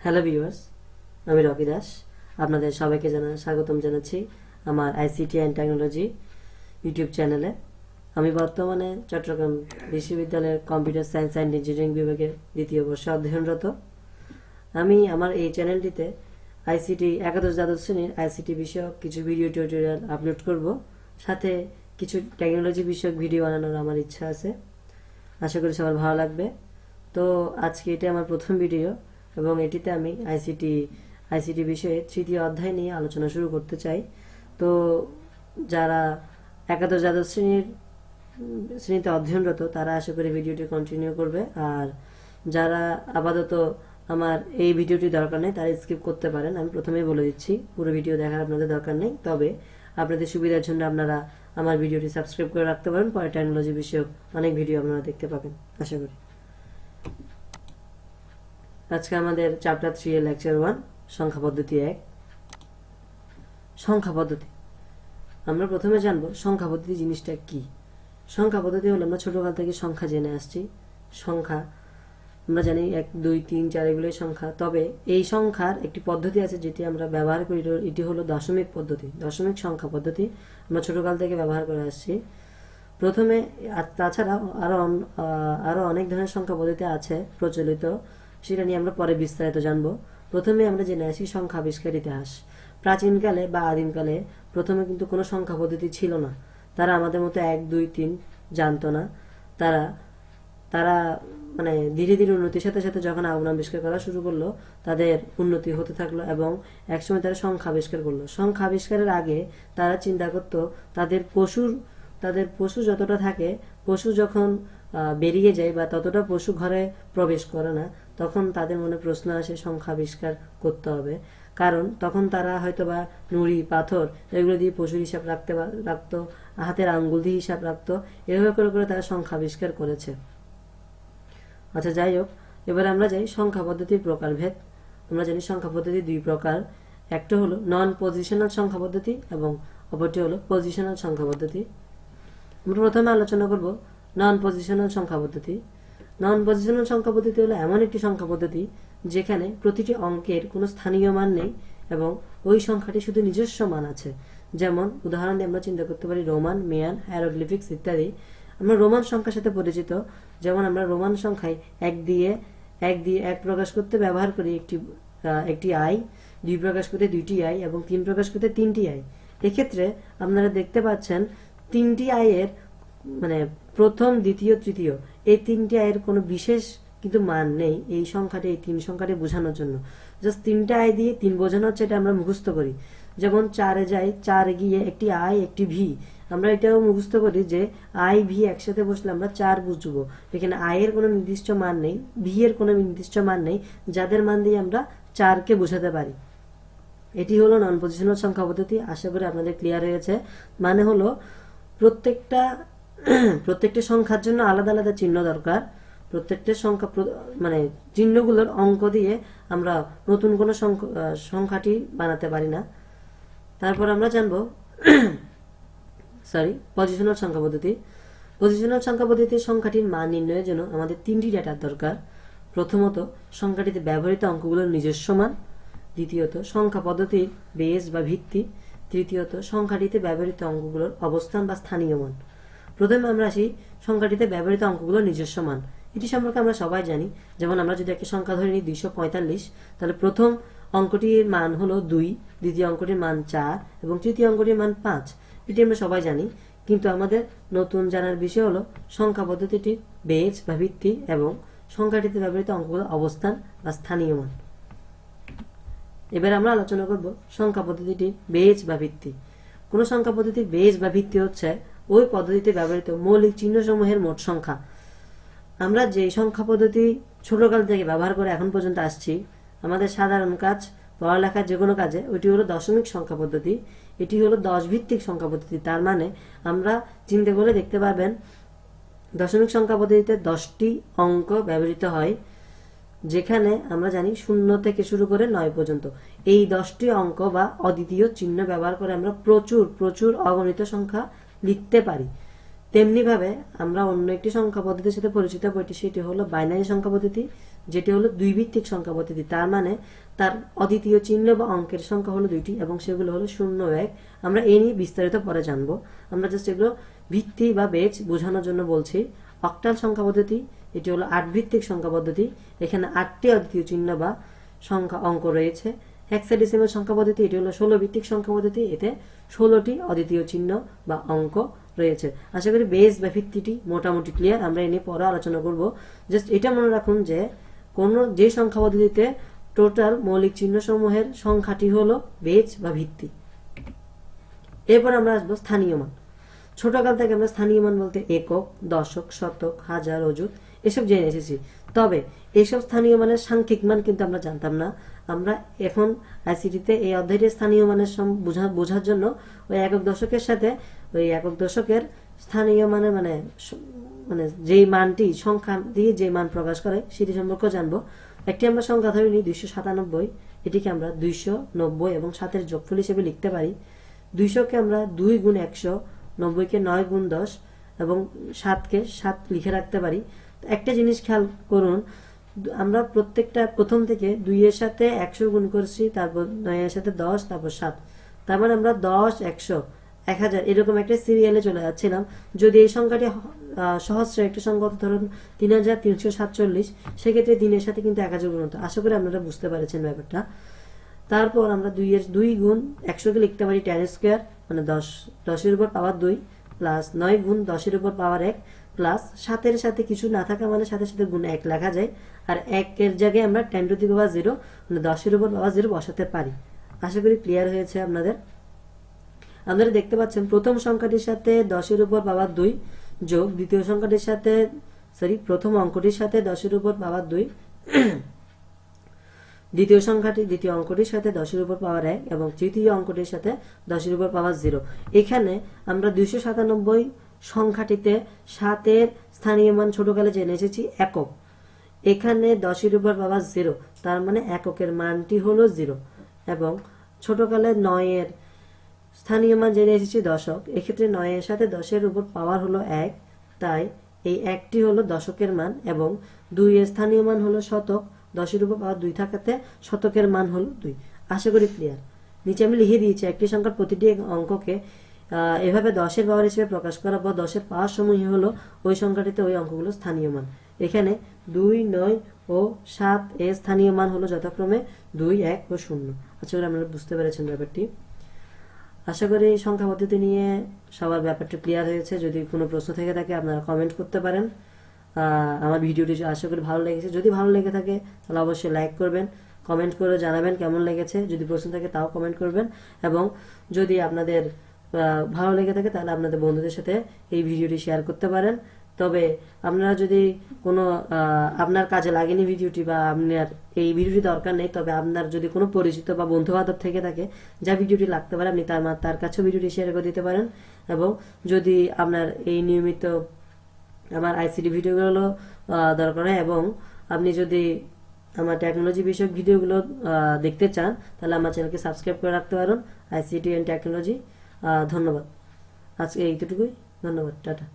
Hello viewers, আমি Rocky Das. আপনাদের সবাইকে স্বাগতম জানাচ্ছি আমার আইসিটি অ্যান্ড টেকনোলজি ইউটিউব চ্যানেলে। আমি বর্তমানে চট্টগ্রাম বিশ্ববিদ্যালয়ের কম্পিউটার সায়েন্স অ্যান্ড ইঞ্জিনিয়ারিং বিভাগের দ্বিতীয় বর্ষে অধ্যয়নরত। আমি আমার এই চ্যানেলটিতে আইসিটি একাদশ দ্বাদশ শ্রেণীর আইসিটি বিষয়ক কিছু ভিডিও টিউটোরিয়াল আপলোড করব, সাথে কিছু টেকনোলজি বিষয়ক ভিডিও বানানোর আমার ইচ্ছা আছে। আশা করি সবার ভালো লাগবে। তো আজকে এটা আমার প্রথম ভিডিও এবং এটিতে আমি আইসিটি বিষয়ে তৃতীয় অধ্যায় নিয়ে আলোচনা শুরু করতে চাই। তো যারা একাদশ দ্বাদশ শ্রেণীতে অধ্যয়নরত তারা আশা করি ভিডিওটি কন্টিনিউ করবে, আর যারা আপাতত আমার এই ভিডিওটি দরকার নেই তারা স্কিপ করতে পারেন। আমি প্রথমেই বলে দিচ্ছি, পুরো ভিডিও দেখার আপনাদের দরকার নেই, তবে আপনাদের সুবিধার জন্য আপনারা আমার ভিডিওটি সাবস্ক্রাইব করে রাখতে পারেন। পরে টেকনোলজি বিষয়ক অনেক ভিডিও আপনারা দেখতে পাবেন আশা করি। আজকে আমাদের চ্যাপ্টার 3 এর লেকচার 1, সংখ্যা পদ্ধতি 1। সংখ্যা পদ্ধতি আমরা প্রথমে জানবো সংখ্যা পদ্ধতি জিনিসটা কি। সংখ্যা পদ্ধতি হলো, আমরা ছোটকাল থেকে সংখ্যা জেনে আসছি। সংখ্যা আমরা জানি 1 2 3 4 এগুলোই সংখ্যা, তবে এই সংখ্যার একটি পদ্ধতি আছে যেটি আমরা ব্যবহার করি, এটি হলো দশমিক পদ্ধতি। দশমিক সংখ্যা পদ্ধতি আমরা ছোটকাল থেকে ব্যবহার করে আসছি প্রথমে। তাছাড়াও আরো অনেক ধরনের সংখ্যা পদ্ধতি আছে প্রচলিত, সেটা নিয়ে আমরা পরে বিস্তারিত জানবো। প্রথমে আমরা জেনে আসি সংখ্যা আবিষ্কার ইতিহাস। প্রাচীনকালে বা আদিমকালে প্রথমে কিন্তু কোনো সংখ্যা পদ্ধতি ছিল না। তারা আমাদের মতো 1 2 3 জানতো না। তারা মানে ধীরে ধীরে উন্নতির সাথে সাথে যখন আগুন আবিষ্কার করা শুরু করলো, তাদের উন্নতি হতে থাকলো এবং একসময় তারা সংখ্যা আবিষ্কার করলো। সংখ্যা আবিষ্কারের আগে তারা চিন্তা করতো তাদের পশু যতটা থাকে, পশু যখন বেরিয়ে যায় বা ততটা পশু ঘরে প্রবেশ করে না, তখন তাদের মনে প্রশ্ন আসে সংখ্যা আবিষ্কার করতে হবে। কারণ তখন তারা হয়তোবা নুড়ি পাথর এগুলো দিয়ে পশুর হিসাব রাখতো, হাতের আঙ্গুল দিয়ে হিসাব রাখতো। এভাবে করে করে তারা সংখ্যা আবিষ্কার করেছে। আচ্ছা, যাই হোক, এবার আমরা যাই সংখ্যা পদ্ধতির প্রকারভেদ। আমরা জানি সংখ্যা পদ্ধতি 2 প্রকার। একটা হলো নন পজিশনাল সংখ্যা পদ্ধতি এবং অপরটি হলো পজিশনাল সংখ্যা পদ্ধতি। আমরা প্রথমে আলোচনা করব নন পজিশনাল সংখ্যা পদ্ধতি। নন পজিশনাল সংখ্যা পদ্ধতি হলো এমন একটি সংখ্যা পদ্ধতি যেখানে প্রতিটি অঙ্কের কোনো স্থানীয় মান নেই এবং ওই সংখ্যাটি শুধু নিজস্ব মান আছে। যেমন উদাহরণ দিয়ে আমরা চিন্তা করতে পারি রোমান, মেয়ান, হায়ারোগ্লিফিক্স ইত্যাদি। আমরা রোমান সংখ্যার সাথে পরিচিত। যেমন আমরা রোমান সংখ্যায় 1 দিয়ে 1 প্রকাশ করতে ব্যবহার করি একটি আই, 2 প্রকাশ করতে 2টি আই এবং 3 প্রকাশ করতে 3টি আই। এক্ষেত্রে আপনারা দেখতে পাচ্ছেন 3টি আইয়ের মানে প্রথম, দ্বিতীয়, তৃতীয় এই 3টি আইয়ের কোনো বিশেষ কিন্তু মান নেই এই সংখ্যাটি, এই 3 সংখ্যাটি বোঝানোর জন্য। জাস্ট 3টা আই দিয়ে 3 বোঝানো হচ্ছে, এটা আমরা মুখস্থ করি। যেমন 4 যাই, 4 গিয়ে একটি আই একটি ভি, আমরা এটাও মুখস্থ করি যে আই ভি একসাথে বসলে আমরা 4 বুঝবো। এখানে আই এর কোনো নির্দিষ্ট মান নেই, ভি এর কোনো নির্দিষ্ট মান নেই, যাদের মান দিয়ে আমরা 4কে বোঝাতে পারি। এটি হলো নন পজিশনাল সংখ্যা পদ্ধতি। আশা করি আপনাদের ক্লিয়ার হয়েছে। মানে হলো প্রত্যেকটা সংখ্যার জন্য আলাদা আলাদা চিহ্ন দরকার। প্রত্যেকটা সংখ্যা মানে চিহ্নগুলোর অঙ্ক দিয়ে আমরা নতুন কোনো সংখ্যাটি বানাতে পারি না। তারপর আমরা জানবো পজিশনাল সংখ্যা পদ্ধতি। পজিশনাল সংখ্যা পদ্ধতিতে সংখ্যাটির মান নির্ণয়ের জন্য আমাদের 3টি ডেটার দরকার। প্রথমত, সংখ্যাটিতে ব্যবহৃত অঙ্কগুলোর নিজস্ব মান। দ্বিতীয়ত, সংখ্যা পদ্ধতির বেস বা ভিত্তি। তৃতীয়ত, সংখ্যাটিতে ব্যবহৃত অঙ্কগুলোর অবস্থান বা স্থানীয় মান। প্রথমে আমরা আসি সংখ্যাটিতে ব্যবহৃত অঙ্কগুলোর নিজস্ব মান। এটি সম্পর্কে আমরা সবাই জানি। যেমন আমরা যদি একটা সংখ্যা ধরে নিই 245, তাহলে প্রথম অঙ্কটির মান হলো 2, দ্বিতীয় অঙ্কটির মান 4 এবং তৃতীয় অঙ্কটির মান 5। এটি আমরা সবাই জানি, কিন্তু আমাদের নতুন জানার বিষয় হলো সংখ্যা পদ্ধতিটির বেস বা ভিত্তি এবং সংখ্যাটিতে ব্যবহৃত অঙ্কগুলোর অবস্থান বা স্থানীয় মান। এবার আমরা আলোচনা করব সংখ্যা পদ্ধতিটির বেস বা ভিত্তি। কোন সংখ্যা পদ্ধতির বেস বা ভিত্তি হচ্ছে ওই পদ্ধতিতে ব্যবহৃত মৌলিক চিহ্নসমূহের মোট সংখ্যা। আমরা যে সংখ্যা পদ্ধতি ছোটকাল থেকে ব্যবহার করে এখন পর্যন্ত আসছি, আমাদের সাধারণ কাজ, পড়ালেখার যে কোনো কাজে, ওইটি হলো দশমিক সংখ্যা পদ্ধতি। এটি হলো 10 ভিত্তিক সংখ্যা পদ্ধতি। তার মানে আমরা চিন্তা করে দেখতে পারবেন দশমিক সংখ্যা পদ্ধতিতে 10টি অঙ্ক ব্যবহৃত হয়, যেখানে আমরা জানি 0 থেকে শুরু করে 9 পর্যন্ত। এই 10টি অঙ্ক বা অদ্বিতীয় চিহ্ন ব্যবহার করে আমরা প্রচুর অগণিত সংখ্যা লিখতে পারি। তেমনি ভাবে আমরা অন্য একটি সংখ্যা পদ্ধতির সাথে পরিচিত, সেটি হলো বাইনারি সংখ্যা পদ্ধতি, যেটি হলো দুই ভিত্তিক সংখ্যা পদ্ধতি। তার মানে তার অদ্বিতীয় চিহ্ন বা অঙ্কের সংখ্যা হলো দুইটি এবং সেগুলো হলো 0 1। আমরা এই নিয়ে বিস্তারিত পরে জানবো। আমরা জাস্ট এগুলো ভিত্তি বা বেজ বোঝানোর জন্য বলছি। অক্টাল সংখ্যা পদ্ধতি, এটি হলো 8 ভিত্তিক সংখ্যা পদ্ধতি। এখানে 8টি অদ্বিতীয় চিহ্ন বা সংখ্যা অঙ্ক রয়েছে। হেক্সাডেসিমাল সংখ্যা পদ্ধতি, এটি হলো 16 ভিত্তিক সংখ্যা পদ্ধতি। এতে 16টি অদ্বিতীয় চিহ্ন বা অঙ্ক রয়েছে। আশা করি বেস বা ভিত্তিটি মোটামুটি ক্লিয়ার। আমরা এ নিয়ে পরে আলোচনা করব। জাস্ট এটা মনে রাখুন যে যে সংখ্যা পদ্ধতিতে টোটাল মৌলিক চিহ্ন সমূহের সংখ্যাটি হলো বেজ বা ভিত্তি। এরপর আমরা আসবো স্থানীয় মান। ছোটকাল থেকে আমরা স্থানীয় মান বলতে একক, দশক, শতক, হাজার, অযুত এসব জেনে এসেছি। তবে এইসব স্থানীয় মানের সাংখ্যিক মান কিন্তু আমরা জানতাম না। আমরা এখন আইসিটিতে এই অধ্যায়টি স্থানীয় মানের বোঝার জন্য ওই একক দশকের সাথে ওই একক দশকের স্থানীয় মানের মানে যেই মানটি সংখ্যা দিয়ে যে মান প্রকাশ করে সেটি সম্পর্কে জানবো। একটি আমরা সংখ্যা ধরে নিই 297, এটিকে আমরা 290 এবং 7-এর যোগফল হিসেবে লিখতে পারি। 200-কে আমরা 2 গুণ 100, 90-কে 9 গুণ 10 এবং 7-কে 7 লিখে রাখতে পারি। একটা জিনিস খেয়াল করুন, আমরা প্রত্যেকটা প্রথম থেকে 2 এর সাথে 100 গুণ করছি, তারপর 9 এর সাথে 10, তারপর 7। তার মানে আমরা 10, 100, 1000 এরকম একটা সিরিয়ালে চলে যাচ্ছিলাম। যদি এই সংখ্যাটি সহস্র একটা সংখ্যা ধরুন 3347, সেক্ষেত্রে দিনের সাথে কিন্তু 1000 গুণ হতো। আশা করি আপনারা বুঝতে পারছেন ব্যাপারটা। তারপর আমরা 2 গুণ 100-কে লিখতে পারি 10 স্কোয়ার, মানে 10-এর উপর পাওয়ার 2 প্লাস 9 গুণ 10-এর উপর পাওয়ার 1 প্লাস 7-এর সাথে কিছু না থাকা মানে সাথে সাথে গুণ 1 লেখা যায়। আর 1-এর জায়গায় আমরা 10 টু দি পাওয়ার 0 মানে 10-এর উপর পাওয়ার 0 বসাতে পারি। আশা করি ক্লিয়ার হয়েছে আপনাদের। আপনারা দেখতে পাচ্ছেন প্রথম সংখ্যাটির সাথে 10-এর উপর পাওয়ার 2 যোগ দ্বিতীয় সংখ্যাটির সাথে প্রথম অঙ্কটির সাথে 10-এর উপর পাওয়ার 2 দ্বিতীয় অঙ্কটির সাথে 10-এর উপর পাওয়ার 1 এবং তৃতীয় অঙ্কটির সাথে 10-এর উপর পাওয়ার 0। এখানে আমরা 297 সংখ্যাটিতে 7-এর স্থানীয় মান ছোটকালে জেনে এসেছি একক। এখানে 10-এর উপর পাওয়ার 0, তার মানে এককের মানটি হলো 0 এবং ছোটকালে 9-এর স্থানীয় মান জেনে এসেছি দশক। এক্ষেত্রে 9-এর সাথে 10-এর উপর পাওয়ার হলো 1, তাই এই 1টি হলো দশকের মান এবং 2-এর স্থানীয় মান হলো শতক। 10-এর উপর পাওয়ার 2 থাকাতে শতকের মান হলো 2। আশা করি ক্লিয়ার। নিচে আমি লিখে দিয়েছি একটি সংখ্যার প্রতিটি অঙ্ককে এভাবে 10-এর পাওয়ার হিসেবে প্রকাশ করার পর 10-এর পাওয়ার সমূহ হলো ওই সংখ্যাটিতে ওই অঙ্কগুলো স্থানীয় মান। এখানে 2, 9 ও 7 এর স্থানীয় মান হলো যথাক্রমে 2, 1 ও 0। আশা করি আপনারা বুঝতে পেরেছেন ব্যাপারটি। আশা করি এই সংখ্যা পদ্ধতি নিয়ে সবার ব্যাপারটা ক্লিয়ার হয়েছে। যদি কোনো প্রশ্ন থেকে থাকে আপনারা কমেন্ট করতে পারেন। আমার ভিডিওটি আশা করি ভালো লেগেছে। যদি ভালো লেগে থাকে তাহলে অবশ্যই লাইক করবেন, কমেন্ট করে জানাবেন কেমন লেগেছে। যদি প্রশ্ন থাকে তাও কমেন্ট করবেন এবং যদি আপনাদের ভালো লেগে থাকে তাহলে আপনাদের বন্ধুদের সাথে এই ভিডিওটি শেয়ার করতে পারেন। তবে আপনারা যদি কোনো আপনার কাজে লাগেনি ভিডিওটি বা আপনার এই ভিডিওটি দরকার নেই, তবে আপনার যদি কোনো পরিচিত বা বন্ধু বান্ধব থেকে থাকে যা ভিডিওটি লাগতে পারে, আপনি তার কাছেও ভিডিওটি শেয়ার করে দিতে পারেন। এবং যদি আপনার এই নিয়মিত আমার আইসিটি ভিডিওগুলো দরকার হয় এবং আপনি যদি আমার টেকনোলজি বিষয়ক ভিডিওগুলো দেখতে চান তাহলে আমার চ্যানেলকে সাবস্ক্রাইব করে রাখতে পারেন, আইসিটি অ্যান্ড টেকনোলজি। ধন্যবাদ। আজকে এইটুকুই। ধন্যবাদ। টাটা।